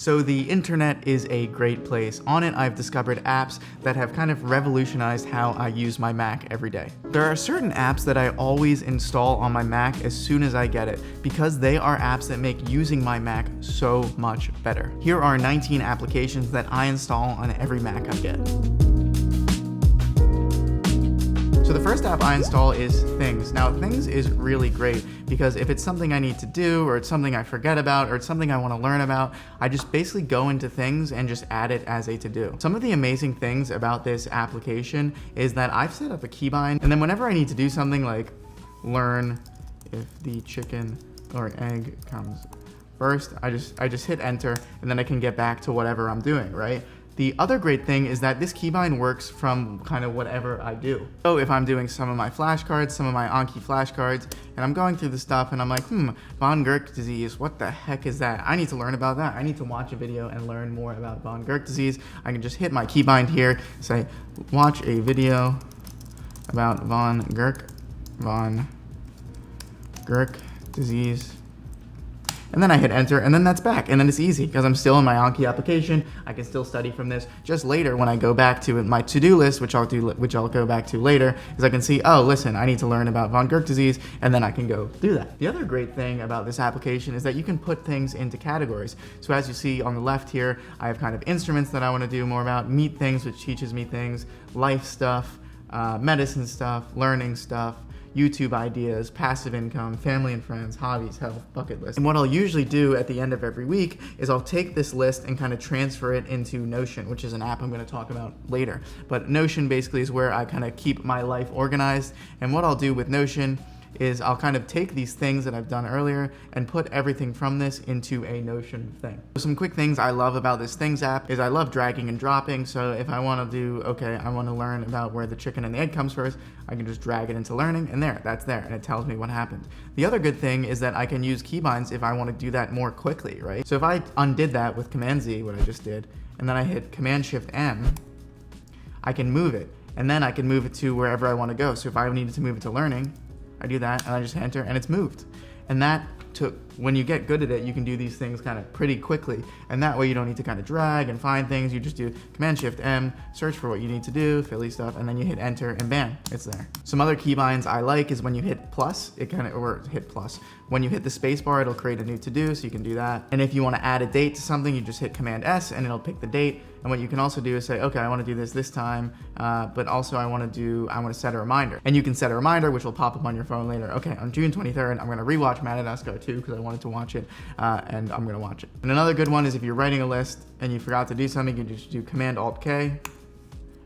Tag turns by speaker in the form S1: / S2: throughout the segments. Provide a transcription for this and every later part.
S1: So the internet is a great place. On it, I've discovered apps that have kind of revolutionized how I use my Mac every day. There are certain apps that I always install on my Mac as soon as I get it, because they are apps that make using my Mac so much better. Here are 19 applications that I install on every Mac I get. So the first app I install is Things. Now Things is really great because if it's something I need to do, or it's something I forget about, or it's something I want to learn about, I just basically go into Things and just add it as a to-do. Some of the amazing things about this application is that I've set up a keybind, and then whenever I need to do something like learn if the chicken or egg comes first, I just hit enter, and then I can get back to whatever I'm doing, right? The other great thing is that this keybind works from kind of whatever I do. So if I'm doing some of my flashcards, some of my Anki flashcards, and I'm going through the stuff and I'm like, von Gurk disease, what the heck is that? I need to learn about that. I need to watch a video and learn more about von Gurk disease. I can just hit my keybind here, say, watch a video about von Gurk disease. And then I hit enter, and then that's back, and then it's easy because I'm still in my Anki application. I can still study from this. Just later, when I go back to my to-do list, which I'll go back to later, is I can see, oh, listen, I need to learn about von Gurk disease, and then I can go do that. The other great thing about this application is that you can put things into categories. So as you see on the left here, I have kind of instruments that I want to do more about, meat things, which teaches me things, life stuff, medicine stuff, learning stuff, YouTube ideas, passive income, family and friends, hobbies, health, bucket list. And what I'll usually do at the end of every week is I'll take this list and kind of transfer it into Notion, which is an app I'm going to talk about later. But Notion basically is where I kind of keep my life organized. And what I'll do with Notion is I'll kind of take these things that I've done earlier and put everything from this into a Notion thing. Some quick things I love about this Things app is I love dragging and dropping. So if I want to do, okay, I want to learn about where the chicken and the egg comes first, I can just drag it into learning, and that's there, and it tells me what happened. The other good thing is that I can use keybinds if I want to do that more quickly, right? So if I undid that with Command Z, what I just did, and then I hit Command Shift M, I can move it, and then I can move it to wherever I want to go. So if I needed to move it to learning, I do that, and I just enter, and it's moved. And that when you get good at it, you can do these things kind of pretty quickly. And that way you don't need to kind of drag and find things. You just do Command Shift M, search for what you need to do, Philly stuff, and then you hit enter, and bam, it's there. Some other keybinds I like is when you hit plus, when you hit the space bar, it'll create a new to-do, so you can do that. And if you want to add a date to something, you just hit Command S, and it'll pick the date. And what you can also do is say, okay, I want to do this time, but also I want to set a reminder. And you can set a reminder, which will pop up on your phone later. Okay, on June 23rd, I'm going to rewatch Madagascar 2 because I wanted to watch it, and I'm going to watch it. And another good one is if you're writing a list and you forgot to do something, you just do Command Alt K,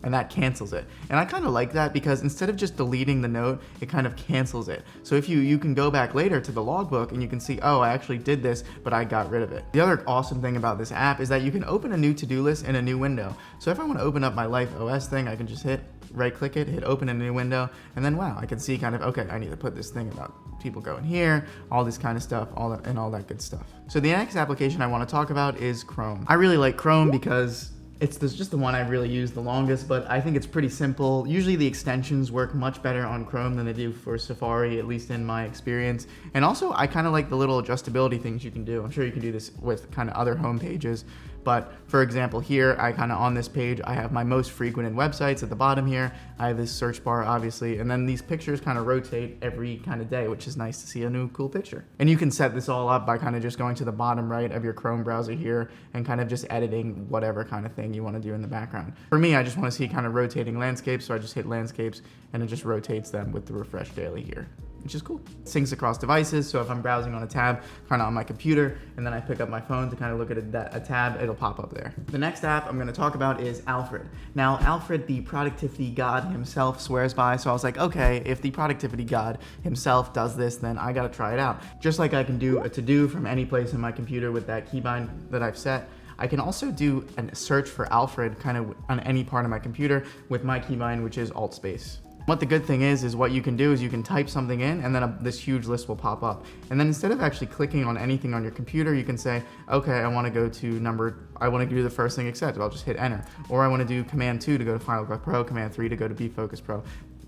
S1: and that cancels it. And I kind of like that because instead of just deleting the note, it kind of cancels it. So if you can go back later to the logbook and you can see, oh, I actually did this, but I got rid of it. The other awesome thing about this app is that you can open a new to-do list in a new window. So if I want to open up my Life OS thing, I can just right click it, hit open in a new window, and then wow, I can see kind of, okay, I need to put this thing about people going here, all this kind of stuff, all that good stuff. So the next application I want to talk about is Chrome. I really like Chrome because it's just the one I really use the longest, but I think it's pretty simple. Usually the extensions work much better on Chrome than they do for Safari, at least in my experience. And also, I kind of like the little adjustability things you can do. I'm sure you can do this with kind of other home pages. But for example, here, I kind of on this page, I have my most frequented websites at the bottom here. I have this search bar, obviously, and then these pictures kind of rotate every kind of day, which is nice to see a new cool picture. And you can set this all up by kind of just going to the bottom right of your Chrome browser here and kind of just editing whatever kind of thing you want to do in the background. For me, I just want to see kind of rotating landscapes, so I just hit landscapes and it just rotates them with the refresh daily here, which is cool. It syncs across devices, so if I'm browsing on a tab kind of on my computer and then I pick up my phone to kind of look at a tab, it'll pop up there. The next app I'm going to talk about is Alfred. Now, Alfred, the productivity god himself, swears by, so I was like, okay, if the productivity god himself does this, then I gotta try it out. Just like I can do a to-do from any place in my computer with that keybind that I've set, I can also do a search for Alfred kind of on any part of my computer with my keybind, which is Alt Space. What the good thing is what you can do is you can type something in and then this huge list will pop up. And then instead of actually clicking on anything on your computer, you can say, okay, I want to do the first thing accepted. I'll just hit enter. Or I want to do Command 2 to go to Final Cut Pro, Command 3 to go to Be Focus Pro.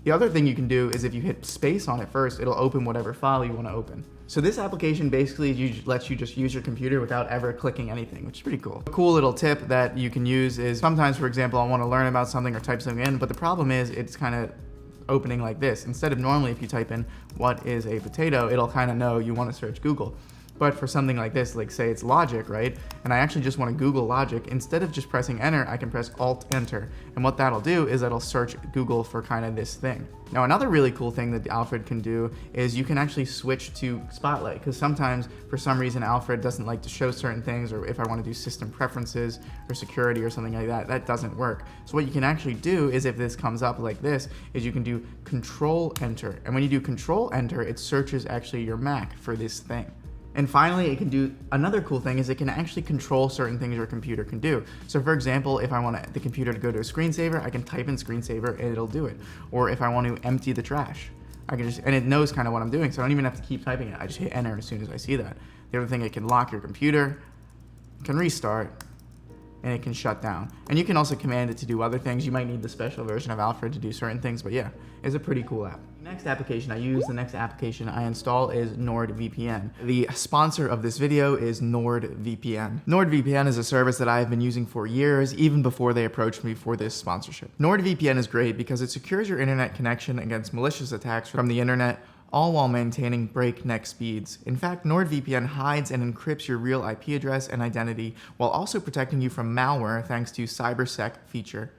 S1: The other thing you can do is if you hit space on it first, it'll open whatever file you want to open. So this application basically lets you just use your computer without ever clicking anything, which is pretty cool. A cool little tip that you can use is sometimes, for example, I want to learn about something or type something in, but the problem is it's kind of opening like this. Instead of normally if you type in what is a potato, it'll kind of know you want to search Google. But for something like this, like say it's logic, right? And I actually just want to Google logic. Instead of just pressing enter, I can press Alt Enter. And what that'll do is it'll search Google for kind of this thing. Now, another really cool thing that Alfred can do is you can actually switch to Spotlight, because sometimes for some reason Alfred doesn't like to show certain things, or if I want to do system preferences or security or something like that, that doesn't work. So what you can actually do is if this comes up like this, is you can do Control Enter. And when you do Control Enter, it searches actually your Mac for this thing. And finally, it can do another cool thing is it can actually control certain things your computer can do. So for example, if I want the computer to go to a screensaver, I can type in screensaver and it'll do it. Or if I want to empty the trash, I can just, and it knows kind of what I'm doing, so I don't even have to keep typing it. I just hit enter as soon as I see that. The other thing, it can lock your computer, it can restart, and it can shut down. And you can also command it to do other things. You might need the special version of Alfred to do certain things, but yeah, it's a pretty cool app. The next application I install is NordVPN. The sponsor of this video is NordVPN. NordVPN is a service that I have been using for years, even before they approached me for this sponsorship. NordVPN is great because it secures your internet connection against malicious attacks from the internet, all while maintaining breakneck speeds. In fact, NordVPN hides and encrypts your real IP address and identity while also protecting you from malware thanks to CyberSec feature.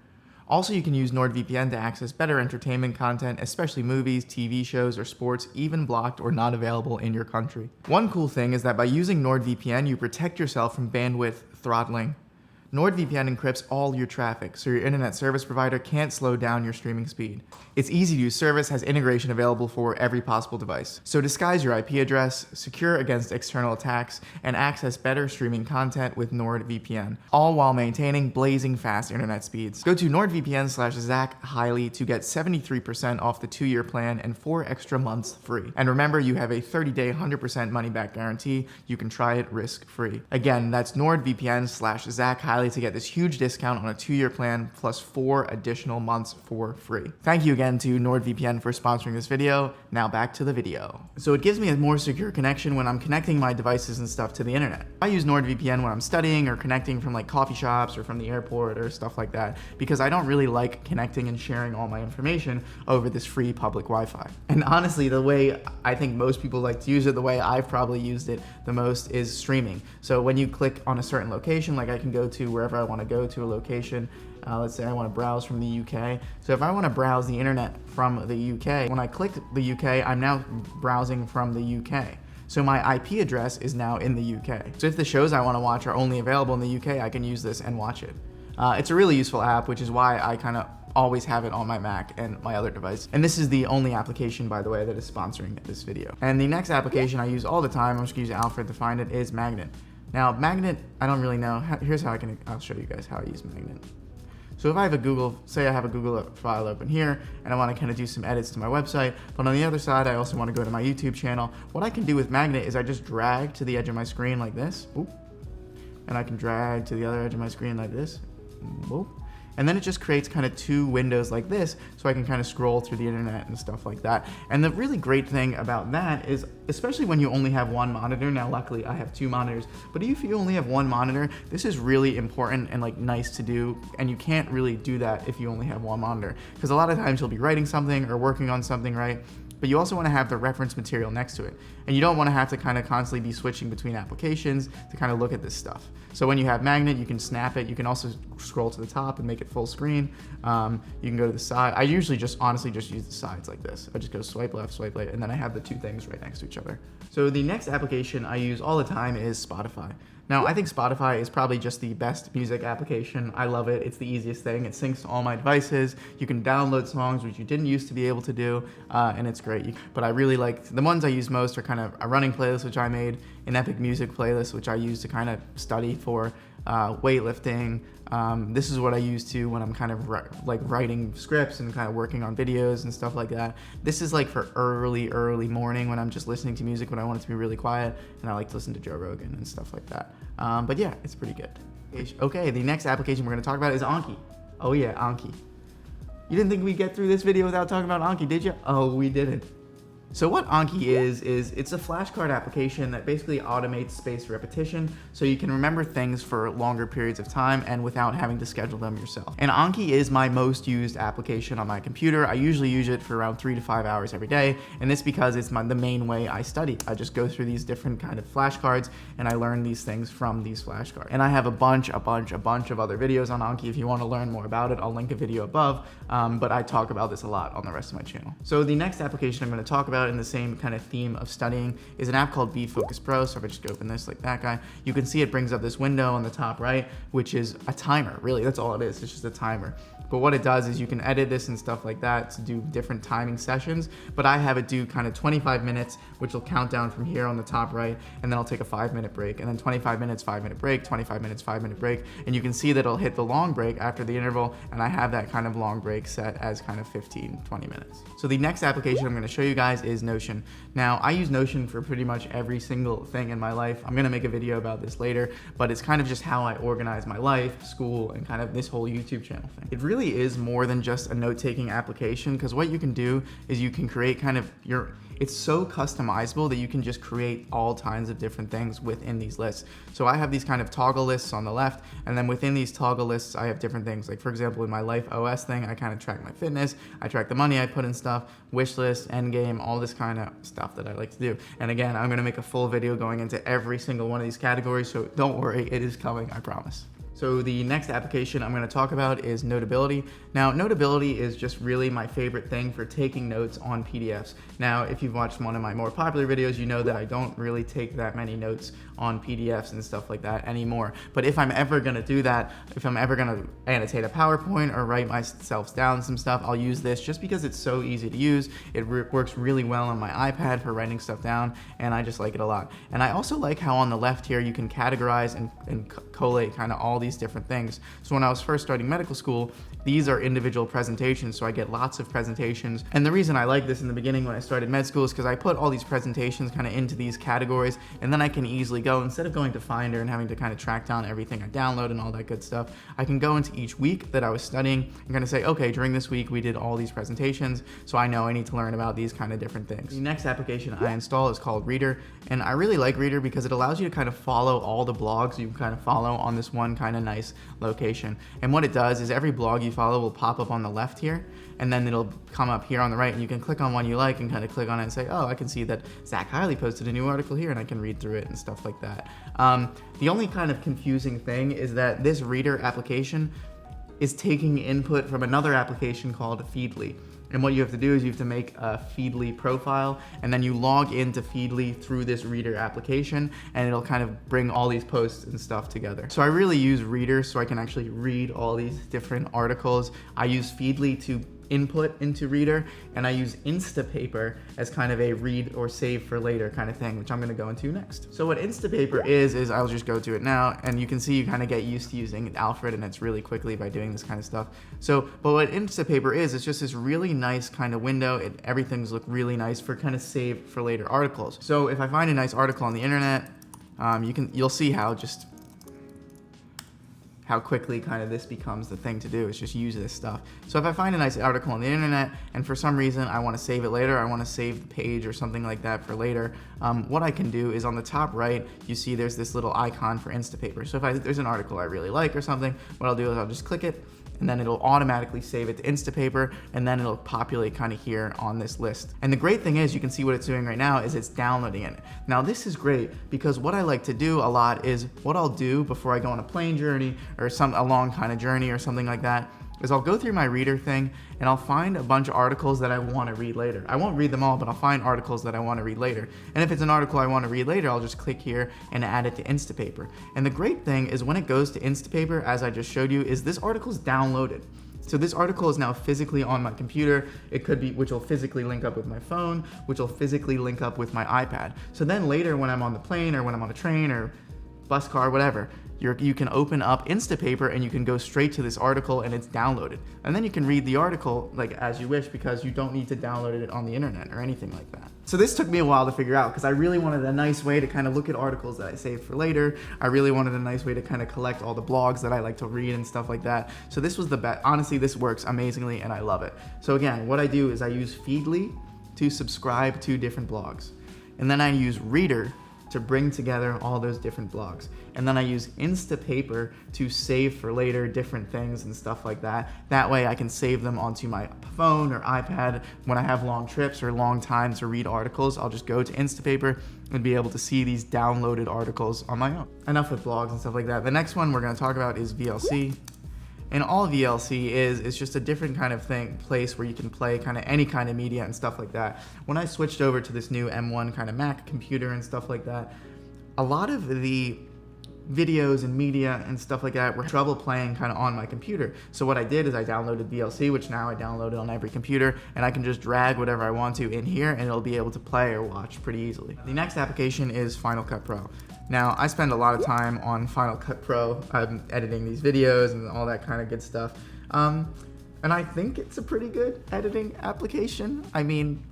S1: Also, you can use NordVPN to access better entertainment content, especially movies, TV shows, or sports, even blocked or not available in your country. One cool thing is that by using NordVPN, you protect yourself from bandwidth throttling. NordVPN encrypts all your traffic, so your internet service provider can't slow down your streaming speed. Its easy-to-use service has integration available for every possible device. So disguise your IP address, secure against external attacks, and access better streaming content with NordVPN, all while maintaining blazing fast internet speeds. Go to NordVPN/Zach Highley to get 73% off the 2-year plan and 4 extra months free. And remember, you have a 30-day 100% money-back guarantee. You can try it risk-free. Again, that's NordVPN/Zach Highley to get this huge discount on a 2-year plan plus 4 additional months for free. Thank you again to NordVPN for sponsoring this video. Now back to the video. So it gives me a more secure connection when I'm connecting my devices and stuff to the internet. I use NordVPN when I'm studying or connecting from like coffee shops or from the airport or stuff like that, because I don't really like connecting and sharing all my information over this free public Wi-Fi. And honestly, the way I think most people like to use it, the way I've probably used it the most, is streaming. So when you click on a certain location, like I can go to wherever I want to go to a location. Let's say I want to browse from the UK. So if I want to browse the internet from the UK, when I click the UK, I'm now browsing from the UK. So my IP address is now in the UK. So if the shows I want to watch are only available in the UK, I can use this and watch it. It's a really useful app, which is why I kind of always have it on my Mac and my other device. And this is the only application, by the way, that is sponsoring this video. And the next application I use all the time, I'm just gonna use Alfred to find it, is Magnet. Now, Magnet, I don't really know. Here's how I'll show you guys how I use Magnet. So if I have say I have a Google file open here, and I want to kind of do some edits to my website, but on the other side, I also want to go to my YouTube channel. What I can do with Magnet is I just drag to the edge of my screen like this, whoop, and I can drag to the other edge of my screen like this, whoop. And then it just creates kind of 2 windows like this, so I can kind of scroll through the internet and stuff like that. And the really great thing about that is, especially when you only have 1 monitor, now luckily I have 2 monitors, but if you only have 1 monitor, this is really important and like nice to do, and you can't really do that if you only have 1 monitor. Because a lot of times you'll be writing something or working on something, right? But you also want to have the reference material next to it. And you don't want to have to kind of constantly be switching between applications to kind of look at this stuff. So when you have Magnet, you can snap it. You can also scroll to the top and make it full screen. You can go to the side. I usually honestly just use the sides like this. I just go swipe left, and then I have the 2 things right next to each other. So the next application I use all the time is Spotify. Now, I think Spotify is probably just the best music application. I love it. It's the easiest thing. It syncs to all my devices. You can download songs, which you didn't used to be able to do, and it's great. But I really like, the ones I use most are kind of a running playlist, which I made, an epic music playlist, which I use to kind of study for weightlifting. This is what I use to when I'm kind of like writing scripts and kind of working on videos and stuff like that. This is like for early morning when I'm just listening to music when I want it to be really quiet, and I like to listen to Joe Rogan and stuff like that. But yeah, it's pretty good. Okay, the next application we're going to talk about is Anki. Oh yeah, Anki. You didn't think we'd get through this video without talking about Anki, did you? Oh, we didn't. So what Anki is it's a flashcard application that basically automates spaced repetition so you can remember things for longer periods of time and without having to schedule them yourself. And Anki is my most used application on my computer. I usually use it for around 3 to 5 hours every day, and this because it's the main way I study. I just go through these different kind of flashcards and I learn these things from these flashcards. And I have a bunch of other videos on Anki if you want to learn more about it. I'll link a video above, but I talk about this a lot on the rest of my channel. So the next application I'm going to talk about in the same kind of theme of studying is an app called Focus Pro. So if I just open this like that guy, you can see it brings up this window on the top right, which is a timer. Really, that's all it is. It's just a timer. But what it does is you can edit this and stuff like that to do different timing sessions. But I have it do kind of 25 minutes, which will count down from here on the top right, and then I'll take a 5-minute break, and then 25 minutes, 5-minute break, 25 minutes, 5-minute break. And you can see that it'll hit the long break after the interval, and I have that kind of long break set as kind of 15, 20 minutes. So the next application I'm gonna show you guys is Notion. Now, I use Notion for pretty much every single thing in my life. I'm gonna make a video about this later, but it's kind of just how I organize my life, school, and kind of this whole YouTube channel thing. It really is more than just a note-taking application, because what you can do is you can create kind of it's so customizable that you can just create all kinds of different things within these lists. So I have these kind of toggle lists on the left, and then within these toggle lists, I have different things. Like for example, in my Life OS thing, I kind of track my fitness, I track the money I put in stuff, wish list, end game, all this kind of stuff that I like to do. And again, I'm gonna make a full video going into every single one of these categories, so don't worry, it is coming, I promise. So the next application I'm going to talk about is Notability. Now, Notability is just really my favorite thing for taking notes on PDFs. Now, if you've watched one of my more popular videos, you know that I don't really take that many notes on PDFs and stuff like that anymore. But if I'm ever going to do that, if I'm ever going to annotate a PowerPoint or write myself down some stuff, I'll use this just because it's so easy to use. It works really well on my iPad for writing stuff down, and I just like it a lot. And I also like how on the left here you can categorize and collate kind of all these different things. So when I was first starting medical school, these are individual presentations, so I get lots of presentations. And the reason I like this in the beginning when I started med school is because I put all these presentations kind of into these categories, and then I can easily go, instead of going to Finder and having to kind of track down everything I download and all that good stuff, I can go into each week that I was studying and kind of say, okay, during this week we did all these presentations, so I know I need to learn about these kind of different things. The next application I install is called Reader, and I really like Reader because it allows you to kind of follow all the blogs you can kind of follow on this one kind of nice location. And what it does is every blog you follow will pop up on the left here, and then it'll come up here on the right, and you can click on one you like and kind of click on it and say, oh, I can see that Zach Highley posted a new article here, and I can read through it and stuff like that. The only kind of confusing thing is that this Reader application is taking input from another application called Feedly. And what you have to do is you have to make a Feedly profile, and then you log into Feedly through this Reader application, and it'll kind of bring all these posts and stuff together. So I really use Reader so I can actually read all these different articles. I use Feedly to input into Reader, and I use Instapaper as kind of a read or save for later kind of thing, which I'm going to go into next. So what Instapaper is I'll just go to it now, and you can see you kind of get used to using Alfred, and it's really quickly by doing this kind of stuff. But what Instapaper is, it's just this really nice kind of window. Everything's look really nice for kind of save for later articles. So if I find a nice article on the internet, you'll see how quickly kind of this becomes the thing to do, is just use this stuff. So if I find a nice article on the internet and for some reason I want to save it later, I want to save the page or something like that for later, what I can do is on the top right, you see there's this little icon for Instapaper. So if there's an article I really like or something, what I'll do is I'll just click it, and then it'll automatically save it to Instapaper, and then it'll populate kind of here on this list. And the great thing is, you can see what it's doing right now is it's downloading it. Now this is great because what I like to do a lot is, what I'll do before I go on a plane journey or a long kind of journey or something like that, is I'll go through my Reader thing and I'll find a bunch of articles that I want to read later. I won't read them all, but I'll find articles that I want to read later. And if it's an article I want to read later, I'll just click here and add it to Instapaper. And the great thing is when it goes to Instapaper, as I just showed you, is this article is downloaded. So this article is now physically on my computer. It could be, which will physically link up with my phone, which will physically link up with my iPad. So then later when I'm on the plane or when I'm on a train or bus car, whatever. You can open up Instapaper and you can go straight to this article and it's downloaded. And then you can read the article like as you wish, because you don't need to download it on the internet or anything like that. So this took me a while to figure out because I really wanted a nice way to kind of look at articles that I saved for later. I really wanted a nice way to kind of collect all the blogs that I like to read and stuff like that. So this was the best. Honestly, this works amazingly and I love it. So again, what I do is I use Feedly to subscribe to different blogs. And then I use Reader to bring together all those different blogs. And then I use Instapaper to save for later different things and stuff like that. That way I can save them onto my phone or iPad when I have long trips or long time to read articles. I'll just go to Instapaper and be able to see these downloaded articles on my own. Enough with blogs and stuff like that. The next one we're gonna talk about is VLC. And all VLC is just a different kind of place where you can play kind of any kind of media and stuff like that. When I switched over to this new M1 kind of Mac computer and stuff like that, a lot of the videos and media and stuff like that were trouble playing kind of on my computer. So what I did is I downloaded VLC, which now I downloaded on every computer, and I can just drag whatever I want to in here and it'll be able to play or watch pretty easily. The next application is Final Cut Pro. Now, I spend a lot of time on Final Cut Pro. I'm editing these videos and all that kind of good stuff. And I think it's a pretty good editing application. I mean,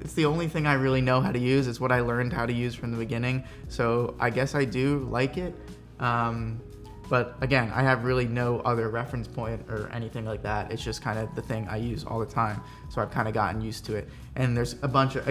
S1: it's the only thing I really know how to use. It's what I learned how to use from the beginning. So I guess I do like it. But again, I have really no other reference point or anything like that. It's just kind of the thing I use all the time. So I've kind of gotten used to it. And there's a bunch of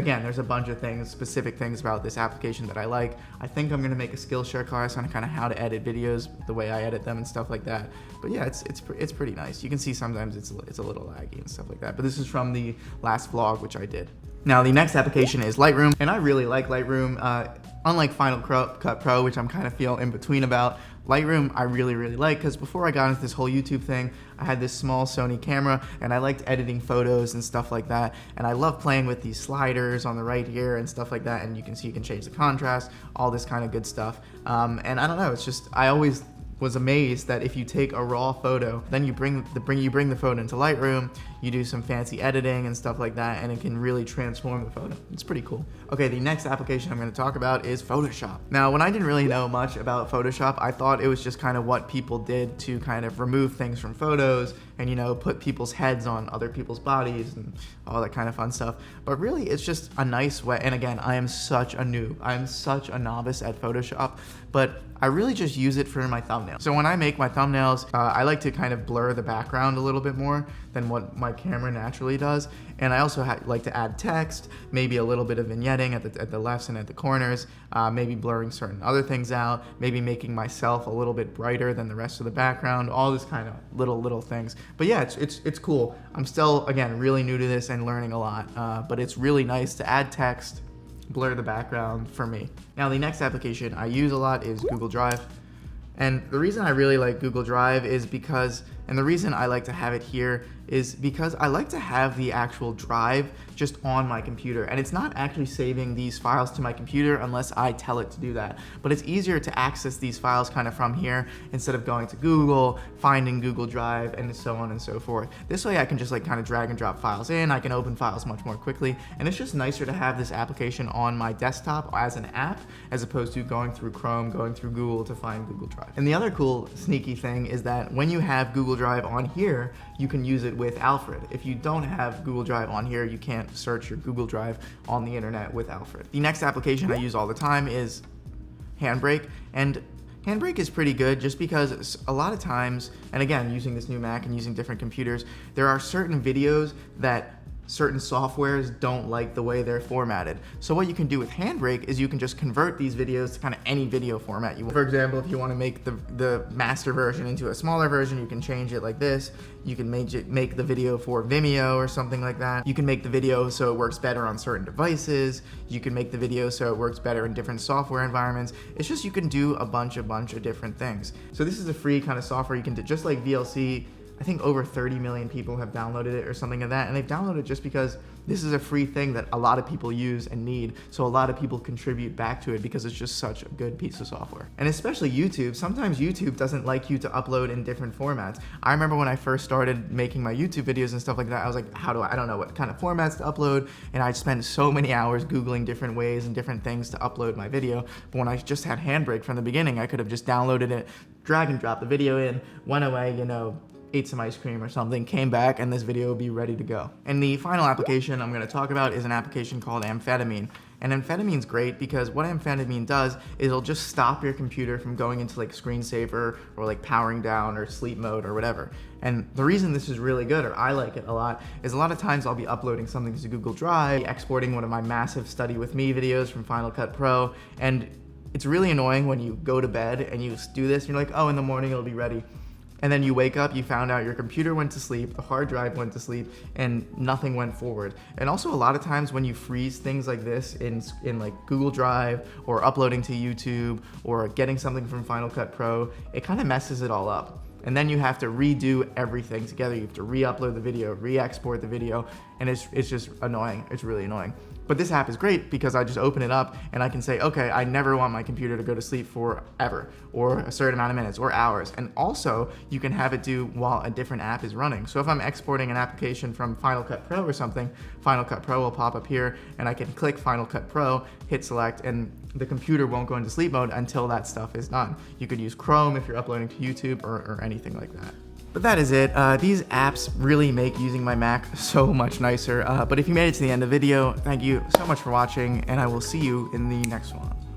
S1: things, specific things about this application that I like. I think I'm gonna make a Skillshare class on kind of how to edit videos, the way I edit them and stuff like that. But yeah, it's pretty nice. You can see sometimes it's a little laggy and stuff like that. But this is from the last vlog, which I did. Now the next application is Lightroom, and I really like Lightroom. Unlike Final Cut Pro, which I'm kind of feel in between about, Lightroom I really like, because before I got into this whole YouTube thing, I had this small Sony camera and I liked editing photos and stuff like that, and I love playing with these sliders on the right here and stuff like that, and you can see you can change the contrast, all this kind of good stuff. And I don't know, it's just, I always was amazed that if you take a raw photo, then you bring the photo into Lightroom, you do some fancy editing and stuff like that, and it can really transform the photo. It's pretty cool. Okay, the next application I'm going to talk about is Photoshop. Now, when I didn't really know much about Photoshop, I thought it was just kind of what people did to kind of remove things from photos and, you know, put people's heads on other people's bodies and all that kind of fun stuff. But really, it's just a nice way. And again, I am such a noob. I am such a novice at Photoshop, but I really just use it for my thumbnails. So when I make my thumbnails, I like to kind of blur the background a little bit more than what my camera naturally does. And I also like to add text, maybe a little bit of vignetting at the lefts and at the corners, maybe blurring certain other things out, maybe making myself a little bit brighter than the rest of the background, all this kind of little things. But yeah, it's cool. I'm still, again, really new to this and learning a lot, but it's really nice to add text, blur the background for me. Now the next application I use a lot is Google Drive. And the reason I really like Google Drive is because, and the reason I like to have it here is because I like to have the actual drive just on my computer, and it's not actually saving these files to my computer unless I tell it to do that. But it's easier to access these files kind of from here instead of going to Google, finding Google Drive, and so on and so forth. This way I can just like kind of drag and drop files in, I can open files much more quickly, and it's just nicer to have this application on my desktop as an app as opposed to going through Chrome, going through Google to find Google Drive. And the other cool sneaky thing is that when you have Google Drive on here, you can use it with Alfred. If you don't have Google Drive on here, you can't search your Google Drive on the internet with Alfred. The next application I use all the time is Handbrake, and Handbrake is pretty good just because a lot of times, and again, using this new Mac and using different computers, there are certain videos that certain softwares don't like the way they're formatted. So what you can do with Handbrake is you can just convert these videos to kind of any video format you want. For example, if you want to make the master version into a smaller version, you can change it like this. You can make the video for Vimeo or something like that. You can make the video so it works better on certain devices. You can make the video so it works better in different software environments. It's just you can do a bunch of different things. So this is a free kind of software you can do, just like VLC. I think over 30 million people have downloaded it or something like that, and they've downloaded it just because this is a free thing that a lot of people use and need, so a lot of people contribute back to it because it's just such a good piece of software. And especially YouTube, sometimes YouTube doesn't like you to upload in different formats. I remember when I first started making my YouTube videos and stuff like that, I was like, I don't know what kind of formats to upload, and I'd spend so many hours Googling different ways and different things to upload my video. But when I just had Handbrake from the beginning, I could have just downloaded it, drag and drop the video in, went away, you know, ate some ice cream or something, came back, and this video will be ready to go. And the final application I'm gonna talk about is an application called Amphetamine. And Amphetamine's great because what Amphetamine does is it'll just stop your computer from going into like screensaver or like powering down or sleep mode or whatever. And the reason this is really good, or I like it a lot, is a lot of times I'll be uploading something to Google Drive, exporting one of my massive Study With Me videos from Final Cut Pro, and it's really annoying when you go to bed and you do this, and you're like, oh, in the morning it'll be ready. And then you wake up, you found out your computer went to sleep, the hard drive went to sleep, and nothing went forward. And also a lot of times when you freeze things like this in like Google Drive or uploading to YouTube or getting something from Final Cut Pro, it kind of messes it all up. And then you have to redo everything together. You have to re-upload the video, re-export the video, and it's just annoying. It's really annoying. But this app is great because I just open it up and I can say, okay, I never want my computer to go to sleep forever, or a certain amount of minutes or hours. And also you can have it do while a different app is running. So if I'm exporting an application from Final Cut Pro or something, Final Cut Pro will pop up here and I can click Final Cut Pro, hit select, and the computer won't go into sleep mode until that stuff is done. You could use Chrome if you're uploading to YouTube or anything like that. But that is it. These apps really make using my Mac so much nicer. But if you made it to the end of the video, thank you so much for watching, and I will see you in the next one.